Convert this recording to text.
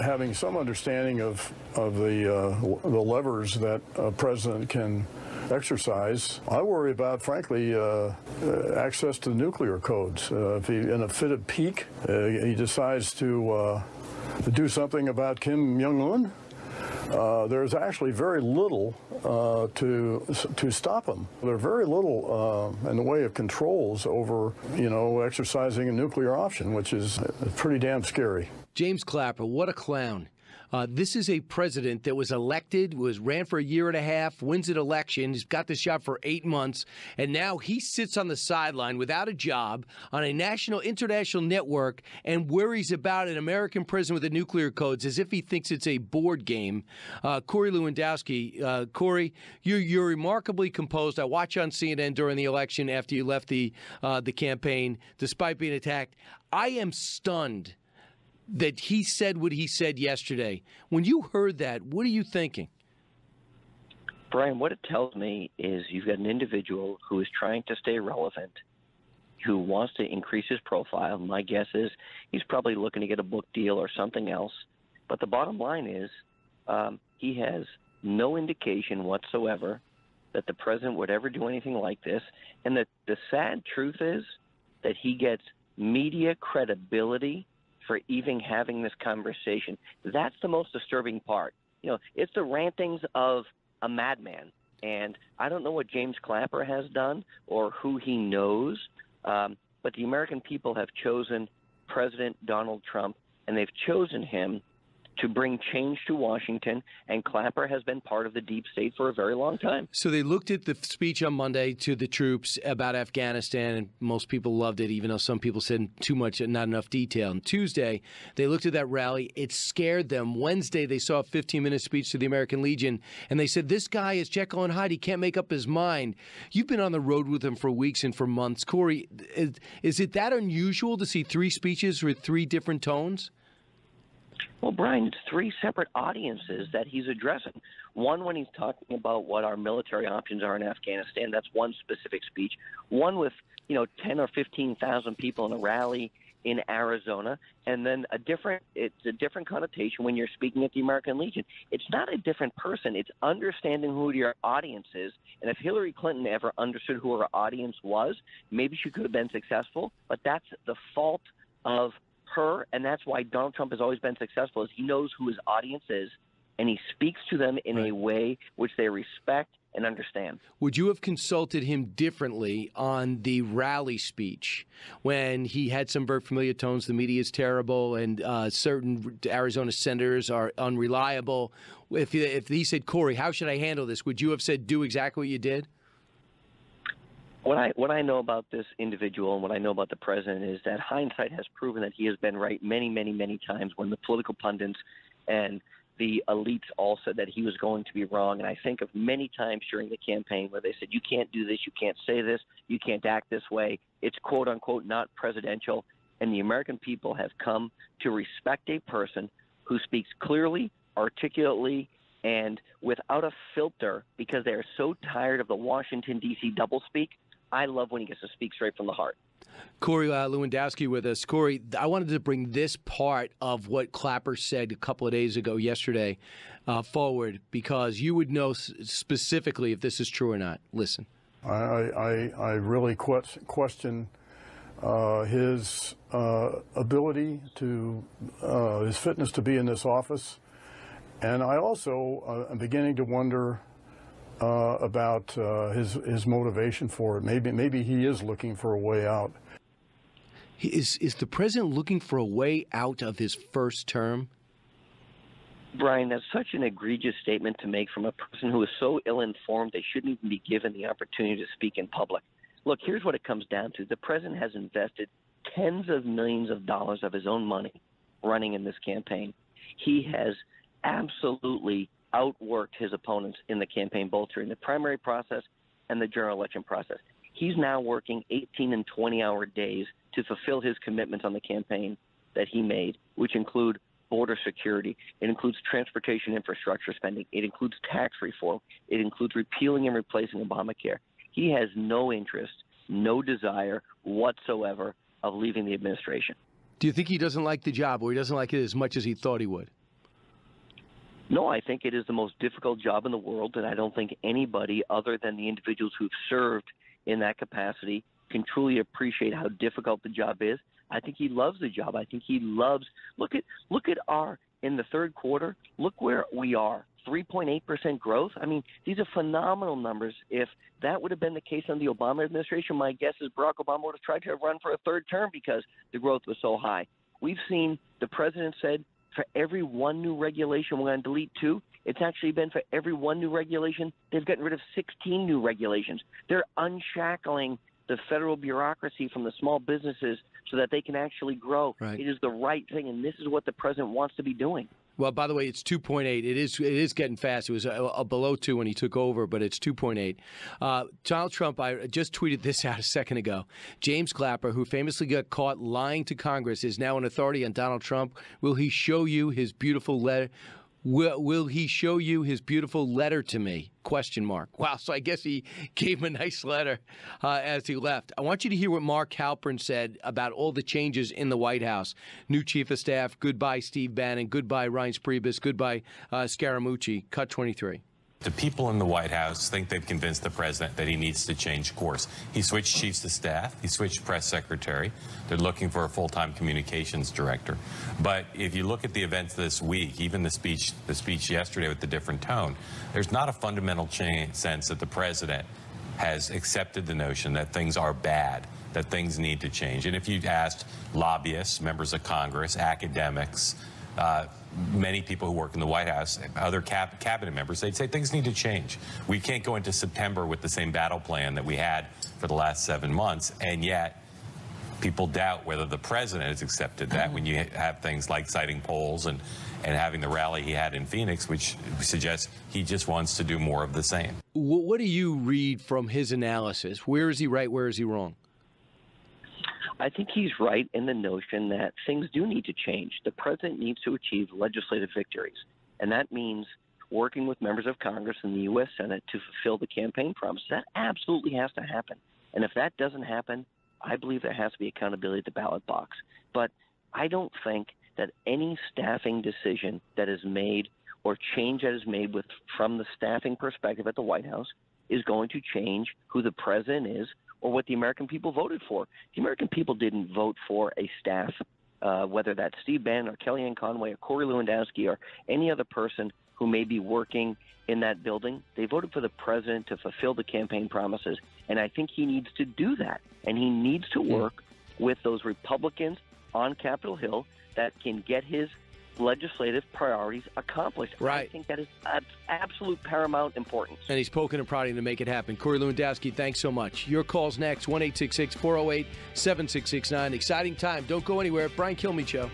having some understanding of the levers that a president can exercise. I worry about, frankly, access to nuclear codes. If he, in a fit of pique, he decides to do something about Kim Jong-un, there's actually very little to stop him. There's very little in the way of controls over, exercising a nuclear option, which is pretty damn scary. James Clapper, what a clown. This is a president that was elected, ran for a year and a half, wins an election, he's got this job for 8 months, and now he sits on the sideline without a job on a national, international network and worries about an American president with the nuclear codes as if he thinks it's a board game. Corey Lewandowski, Corey, you're remarkably composed. I watched you on CNN during the election after you left the campaign, despite being attacked. I am stunned that he said what he said yesterday. When you heard that, what are you thinking? Brian, what it tells me is you've got an individual who is trying to stay relevant, who wants to increase his profile. My guess is he's probably looking to get a book deal or something else. But the bottom line is he has no indication whatsoever that the president would ever do anything like this. And the sad truth is that he gets media credibility for even having this conversation. That's the most disturbing part. It's the rantings of a madman. And I don't know what James Clapper has done or who he knows, but the American people have chosen President Donald Trump, and they've chosen him to bring change to Washington, and Clapper has been part of the deep state for a very long time. So they looked at the speech on Monday to the troops about Afghanistan, and most people loved it, even though some people said too much and not enough detail. And Tuesday, they looked at that rally. It scared them. Wednesday, they saw a 15-minute speech to the American Legion, and they said, this guy is Jekyll and Hyde. He can't make up his mind. You've been on the road with him for weeks and for months. Corey, is it that unusual to see 3 speeches with 3 different tones? Well, Brian, it's 3 separate audiences that he's addressing. One when he's talking about what our military options are in Afghanistan. That's one specific speech. One with, 10 or 15,000 people in a rally in Arizona. And then it's a different connotation when you're speaking at the American Legion. It's not a different person. It's understanding who your audience is. And if Hillary Clinton ever understood who her audience was, maybe she could have been successful. But that's the fault of her, and that's why Donald Trump has always been successful, is he knows who his audience is, and he speaks to them in a way which they respect and understand. Would you have consulted him differently on the rally speech when he had some very familiar tones, the media is terrible, and certain Arizona senators are unreliable? If he said, Corey, how should I handle this? Would you have said, do exactly what you did? What I know about this individual and what I know about the president is that hindsight has proven that he has been right many, many, many times when the political pundits and the elites all said that he was going to be wrong. And I think of many times during the campaign where they said, you can't do this, you can't say this, you can't act this way. It's quote unquote not presidential. And the American people have come to respect a person who speaks clearly, articulately, and without a filter because they are so tired of the Washington, D.C. doublespeak. I love when he gets to speak straight from the heart. Corey Lewandowski with us. Corey, I wanted to bring this part of what Clapper said a couple of days ago, yesterday, forward, because you would know specifically if this is true or not. Listen. I really question his ability to, his fitness to be in this office. And I also am beginning to wonder about his motivation for it. Maybe he is looking for a way out. Is the president looking for a way out of his first term? Brian, that's such an egregious statement to make from a person who is so ill-informed they shouldn't even be given the opportunity to speak in public. Look, here's what it comes down to. The president has invested tens of millions of dollars of his own money running in this campaign. He has absolutely outworked his opponents in the campaign, both during the primary process and the general election process. He's now working 18 and 20-hour days to fulfill his commitments on the campaign that he made, which include border security. It includes transportation infrastructure spending. It includes tax reform. It includes repealing and replacing Obamacare. He has no interest, no desire whatsoever of leaving the administration. Do you think he doesn't like the job, or he doesn't like it as much as he thought he would? No, I think it is the most difficult job in the world, and I don't think anybody other than the individuals who've served in that capacity can truly appreciate how difficult the job is. I think he loves the job. I think he loves – look at our – in the third quarter, look where we are, 3.8% growth. I mean, these are phenomenal numbers. If that would have been the case under the Obama administration, my guess is Barack Obama would have tried to run for a third term because the growth was so high. We've seen the president said for every one new regulation, we're going to delete 2. It's actually been for every one new regulation, they've gotten rid of 16 new regulations. They're unshackling the federal bureaucracy from the small businesses so that they can actually grow. Right. It is the right thing, and this is what the president wants to be doing. Well, by the way, it's 2.8. It is getting fast. It was below 2 when he took over, but it's 2.8. Donald Trump, I just tweeted this out a second ago. James Clapper, who famously got caught lying to Congress, is now an authority on Donald Trump. Will he show you his beautiful letter? Will he show you his beautiful letter to me? Question mark. Wow, so I guess he gave him a nice letter as he left. I want you to hear what Mark Halpern said about all the changes in the White House. New chief of staff, goodbye Steve Bannon, goodbye Reince Priebus, goodbye Scaramucci. Cut 23. The people in the White House think they've convinced the president that he needs to change course. He switched chiefs of staff. He switched press secretary. They're looking for a full-time communications director. But if you look at the events this week, even the speech yesterday with the different tone, there's not a fundamental sense that the president has accepted the notion that things are bad, that things need to change. And if you asked lobbyists, members of Congress, academics, many people who work in the White House, other cabinet members, they'd say things need to change. We can't go into September with the same battle plan that we had for the last 7 months, and yet people doubt whether the president has accepted that when you have things like citing polls and having the rally he had in Phoenix, which suggests he just wants to do more of the same. What do you read from his analysis? Where is he right? Where is he wrong? I think he's right in the notion that things do need to change. The president needs to achieve legislative victories, and that means working with members of Congress and the U.S. Senate to fulfill the campaign promise. That absolutely has to happen. And if that doesn't happen, I believe there has to be accountability at the ballot box. But I don't think that any staffing decision that is made or change that is made from the staffing perspective at the White House is going to change who the president is or what the American people voted for. The American people didn't vote for a staff, whether that's Steve Bannon or Kellyanne Conway or Corey Lewandowski or any other person who may be working in that building. They voted for the president to fulfill the campaign promises, and I think he needs to do that. And he needs to work with those Republicans on Capitol Hill that can get his legislative priorities accomplished. Right. I think that is absolute paramount importance. And he's poking and prodding to make it happen. Corey Lewandowski, thanks so much. Your call's next, 1-866-408-7669. Exciting time. Don't go anywhere. Brian Kilmeade Show.